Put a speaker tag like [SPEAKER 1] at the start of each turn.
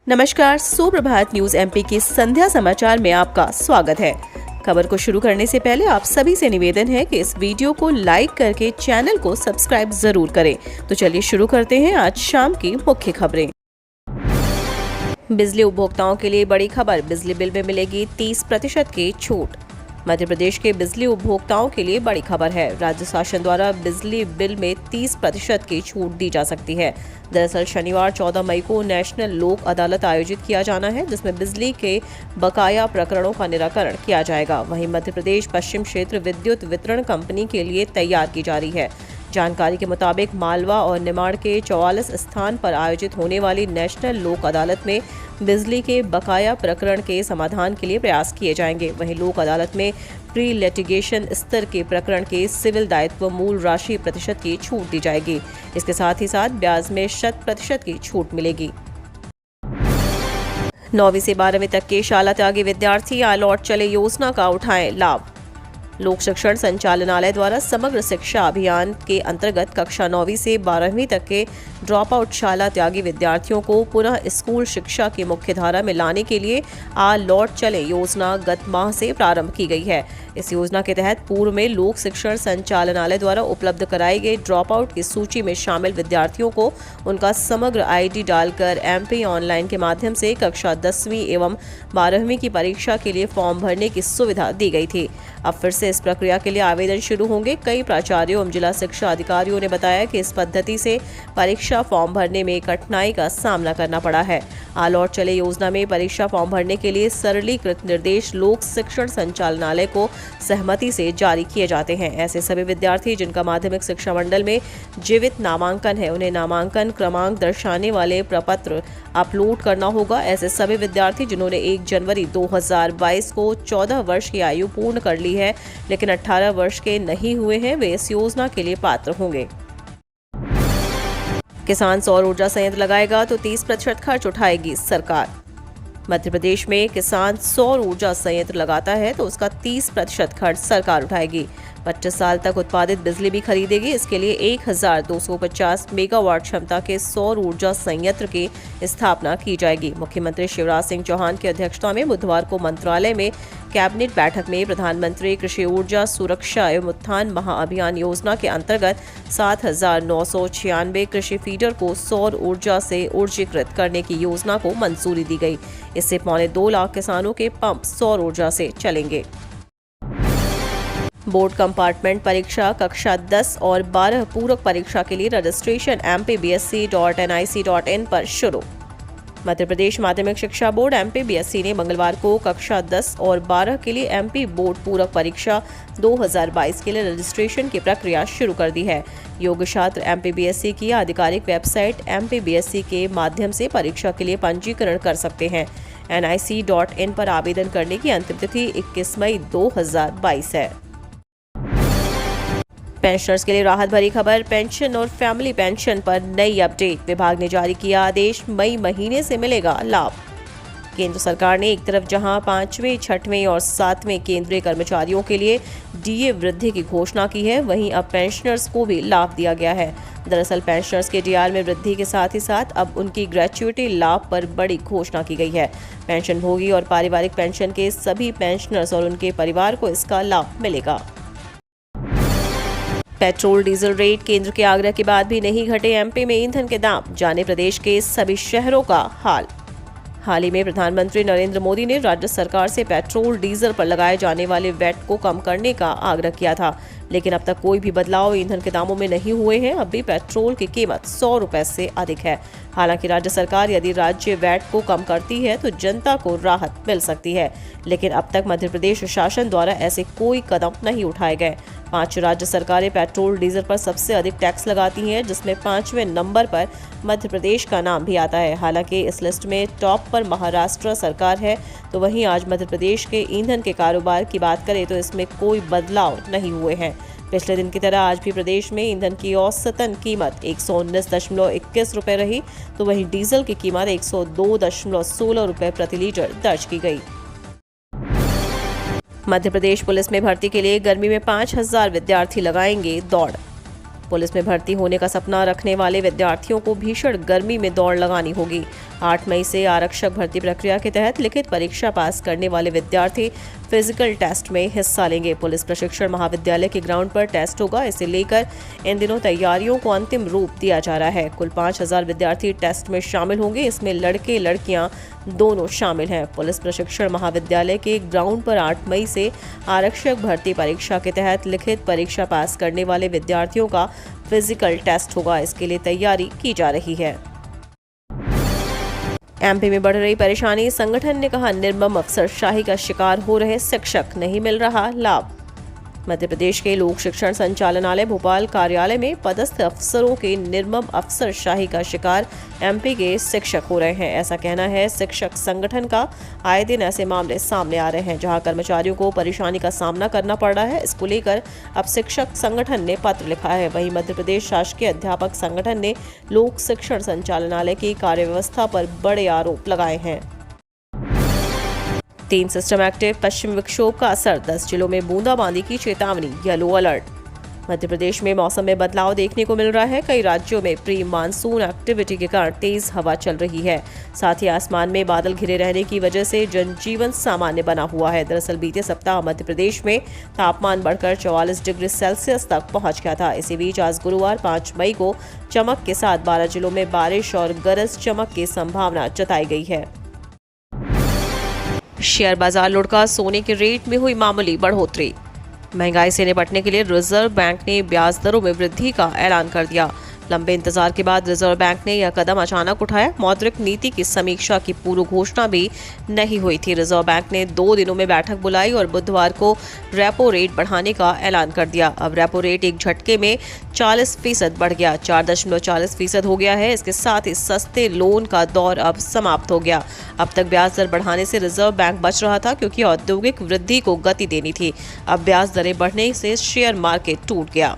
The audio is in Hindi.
[SPEAKER 1] नमस्कार, सुप्रभात न्यूज एमपी के संध्या समाचार में आपका स्वागत है। खबर को शुरू करने से पहले आप सभी से निवेदन है कि इस वीडियो को लाइक करके चैनल को सब्सक्राइब जरूर करें। तो चलिए शुरू करते हैं आज शाम की मुख्य खबरें। बिजली उपभोक्ताओं के लिए बड़ी खबर, बिजली बिल में मिलेगी 30% की छूट। मध्य प्रदेश के बिजली उपभोक्ताओं के लिए बड़ी खबर है। राज्य शासन द्वारा बिजली बिल में 30% की छूट दी जा सकती है। दरअसल शनिवार 14 मई को नेशनल लोक अदालत आयोजित किया जाना है, जिसमें बिजली के बकाया प्रकरणों का निराकरण किया जाएगा। वहीं मध्य प्रदेश पश्चिम क्षेत्र विद्युत वितरण कंपनी के लिए तैयार की जा रही है। जानकारी के मुताबिक मालवा और निमाड़ के 44 स्थान पर आयोजित होने वाली नेशनल लोक अदालत में बिजली के बकाया प्रकरण के समाधान के लिए प्रयास किए जाएंगे। वहीं लोक अदालत में प्री लिटिगेशन स्तर के प्रकरण के सिविल दायित्व मूल राशि प्रतिशत की छूट दी जाएगी। इसके साथ ही साथ ब्याज में 100% की छूट मिलेगी। 9वीं से 12वीं तक के शाला त्यागी विद्यार्थी आ लौट चले योजना का उठाएं लाभ। लोक शिक्षण संचालनालय द्वारा समग्र शिक्षा अभियान के अंतर्गत कक्षा 9वीं से 12वीं तक के ड्रॉप आउट शाला त्यागी विद्यार्थियों को पुनः स्कूल शिक्षा की मुख्यधारा में लाने के लिए आ लौट चले योजना गत माह से प्रारंभ की गई है। इस योजना के तहत पूर्व में लोक शिक्षण संचालनालय द्वारा उपलब्ध कराई गई ड्रॉप आउट की सूची में शामिल विद्यार्थियों को उनका समग्र आईडी डालकर एमपी ऑनलाइन के माध्यम से कक्षा 10वीं एवं 12वीं की परीक्षा के लिए फॉर्म भरने की सुविधा दी गई थी। अब फिर से इस प्रक्रिया के लिए आवेदन शुरू होंगे। कई प्राचार्यों एवं जिला शिक्षा अधिकारियों ने बताया कि इस पद्धति से परीक्षा फॉर्म भरने में कठिनाई का सामना करना पड़ा है। आ लौट चले योजना में परीक्षा फॉर्म भरने के लिए सरलीकृत निर्देश लोक शिक्षण संचालनालय को सहमति से जारी किए जाते हैं। ऐसे सभी विद्यार्थी जिनका माध्यमिक शिक्षा मंडल में जीवित नामांकन है, उन्हें नामांकन क्रमांक दर्शाने वाले प्रपत्र अपलोड करना होगा। ऐसे सभी विद्यार्थी जिन्होंने 1 जनवरी 2022 को 14 वर्ष की आयु पूर्ण कर ली है लेकिन 18 वर्ष के नहीं हुए हैं, वे इस योजना के लिए पात्र होंगे। किसान सौर ऊर्जा संयंत्र लगाएगा तो 30% खर्च उठाएगी सरकार। मध्य प्रदेश में किसान सौर ऊर्जा संयंत्र लगाता है तो उसका 30% खर्च सरकार उठाएगी। 25 साल तक उत्पादित बिजली भी खरीदेगी। इसके लिए 1250 मेगावाट क्षमता के सौर ऊर्जा संयंत्र की स्थापना की जाएगी। मुख्यमंत्री शिवराज सिंह चौहान की अध्यक्षता में बुधवार को मंत्रालय में कैबिनेट बैठक में प्रधानमंत्री कृषि ऊर्जा सुरक्षा एवं उत्थान महाअभियान योजना के अंतर्गत 7,996 कृषि फीडर को सौर ऊर्जा से ऊर्जीकृत करने की योजना को मंजूरी दी गई। इससे 2.25 लाख किसानों के पंप सौर ऊर्जा से चलेंगे। बोर्ड कंपार्टमेंट परीक्षा कक्षा 10 और 12 पूरक परीक्षा के लिए रजिस्ट्रेशन mpbsc.nic.in पर शुरू। मध्य प्रदेश माध्यमिक शिक्षा बोर्ड MPBSC ने मंगलवार को कक्षा 10 और 12 के लिए MP बोर्ड पूरक परीक्षा 2022 के लिए रजिस्ट्रेशन की प्रक्रिया शुरू कर दी है। योग्य छात्र MPBSC की आधिकारिक वेबसाइट MPBSC के माध्यम से परीक्षा के लिए पंजीकरण कर सकते हैं। nic.in पर आवेदन करने की अंतिम तिथि 21 मई 2022 है। पेंशनर्स के लिए राहत भरी खबर, पेंशन और फैमिली पेंशन पर नई अपडेट। विभाग ने जारी किया आदेश, मई महीने से मिलेगा लाभ। केंद्र सरकार ने एक तरफ जहां 5वें, 6वें और 7वें केंद्रीय कर्मचारियों के लिए DA वृद्धि की घोषणा की है, वहीं अब पेंशनर्स को भी लाभ दिया गया है। दरअसल पेंशनर्स के DR में वृद्धि के साथ ही साथ अब उनकी ग्रेच्युइटी लाभ पर बड़ी घोषणा की गई है। पेंशनभोगी और पारिवारिक पेंशन के सभी पेंशनर्स और उनके परिवार को इसका लाभ मिलेगा। पेट्रोल डीजल रेट, केंद्र के आग्रह के बाद भी नहीं घटे MP में ईंधन के दाम, जाने प्रदेश के सभी शहरों का हाल। हाल ही में प्रधानमंत्री नरेंद्र मोदी ने राज्य सरकार से पेट्रोल डीजल पर लगाए जाने वाले वैट को कम करने का आग्रह किया था, लेकिन अब तक कोई भी बदलाव ईंधन के दामों में नहीं हुए हैं। अब भी पेट्रोल की कीमत 100 रुपए से अधिक है। हालांकि राज्य सरकार यदि राज्य वैट को कम करती है तो जनता को राहत मिल सकती है, लेकिन अब तक मध्य प्रदेश शासन द्वारा ऐसे कोई कदम नहीं उठाए गए। 5 राज्य सरकारें पेट्रोल डीजल पर सबसे अधिक टैक्स लगाती हैं, जिसमें 5वें नंबर पर मध्य प्रदेश का नाम भी आता है। हालांकि इस लिस्ट में टॉप पर महाराष्ट्र सरकार है, तो वहीं आज मध्य प्रदेश के ईंधन के कारोबार की बात करें तो इसमें कोई बदलाव नहीं हुए हैं। पिछले दिन की तरह आज भी प्रदेश में ईंधन की औसतन कीमत 119.21 रुपये रही, तो वहीं डीजल की कीमत 102.16 रुपये प्रति लीटर दर्ज की गई। मध्य प्रदेश पुलिस में भर्ती के लिए गर्मी में 5,000 विद्यार्थी लगाएंगे दौड़। पुलिस में भर्ती होने का सपना रखने वाले विद्यार्थियों को भीषण गर्मी में दौड़ लगानी होगी। 8 मई से आरक्षक भर्ती प्रक्रिया के तहत लिखित परीक्षा पास करने वाले विद्यार्थी फिजिकल टेस्ट में हिस्सा लेंगे। पुलिस प्रशिक्षण महाविद्यालय के ग्राउंड पर टेस्ट होगा। इसे लेकर इन दिनों तैयारियों को अंतिम रूप दिया जा रहा है। कुल 5000 विद्यार्थी टेस्ट में शामिल होंगे। इसमें लड़के लड़कियां दोनों शामिल हैं। पुलिस प्रशिक्षण महाविद्यालय के ग्राउंड पर 8 मई से आरक्षक भर्ती परीक्षा के तहत लिखित परीक्षा पास करने वाले विद्यार्थियों का फिजिकल टेस्ट होगा। इसके लिए तैयारी की जा रही है। एमपी में बढ़ रही परेशानी, संगठन ने कहा निर्मम अफसरशाही का शिकार हो रहे शिक्षक, नहीं मिल रहा लाभ। मध्य प्रदेश के लोक शिक्षण संचालनालय भोपाल कार्यालय में पदस्थ अफसरों के निर्मम अफसरशाही का शिकार एमपी के शिक्षक हो रहे हैं। ऐसा कहना है शिक्षक संगठन का। आए दिन ऐसे मामले सामने आ रहे हैं जहां कर्मचारियों को परेशानी का सामना करना पड़ रहा है। इसको लेकर अब शिक्षक संगठन ने पत्र लिखा है। वहीं मध्य प्रदेश शासकीय अध्यापक संगठन ने लोक शिक्षण संचालनालय की कार्यव्यवस्था पर बड़े आरोप लगाए हैं। 3 सिस्टम एक्टिव, पश्चिम विक्षोभ का असर, 10 जिलों में बूंदाबांदी की चेतावनी, येलो अलर्ट। मध्य प्रदेश में मौसम में बदलाव देखने को मिल रहा है। कई राज्यों में प्री मानसून एक्टिविटी के कारण तेज हवा चल रही है। साथ ही आसमान में बादल घिरे रहने की वजह से जनजीवन सामान्य बना हुआ है। दरअसल बीते सप्ताह मध्य प्रदेश में तापमान बढ़कर 44 डिग्री सेल्सियस तक पहुंच गया था। इसी बीच आज गुरुवार 5 मई को चमक के साथ 12 जिलों में बारिश और गरज चमक की संभावना जताई गई है। शेयर बाजार लुढ़का, सोने के रेट में हुई मामूली बढ़ोतरी। महंगाई से निपटने के लिए रिजर्व बैंक ने ब्याज दरों में वृद्धि का ऐलान कर दिया। लंबे इंतजार के बाद रिजर्व बैंक ने यह कदम अचानक उठाया। मौद्रिक नीति की समीक्षा की पूर्व घोषणा भी नहीं हुई थी। रिजर्व बैंक ने 2 दिनों में बैठक बुलाई और बुधवार को रेपो रेट बढ़ाने का ऐलान कर दिया। अब रेपो रेट एक झटके में 40% बढ़ गया, 4.40% हो गया है। इसके साथ ही सस्ते लोन का दौर अब समाप्त हो गया। अब तक ब्याज दर बढ़ाने से रिजर्व बैंक बच रहा था क्योंकि औद्योगिक वृद्धि को गति देनी थी। अब ब्याज दरें बढ़ने से शेयर मार्केट टूट गया।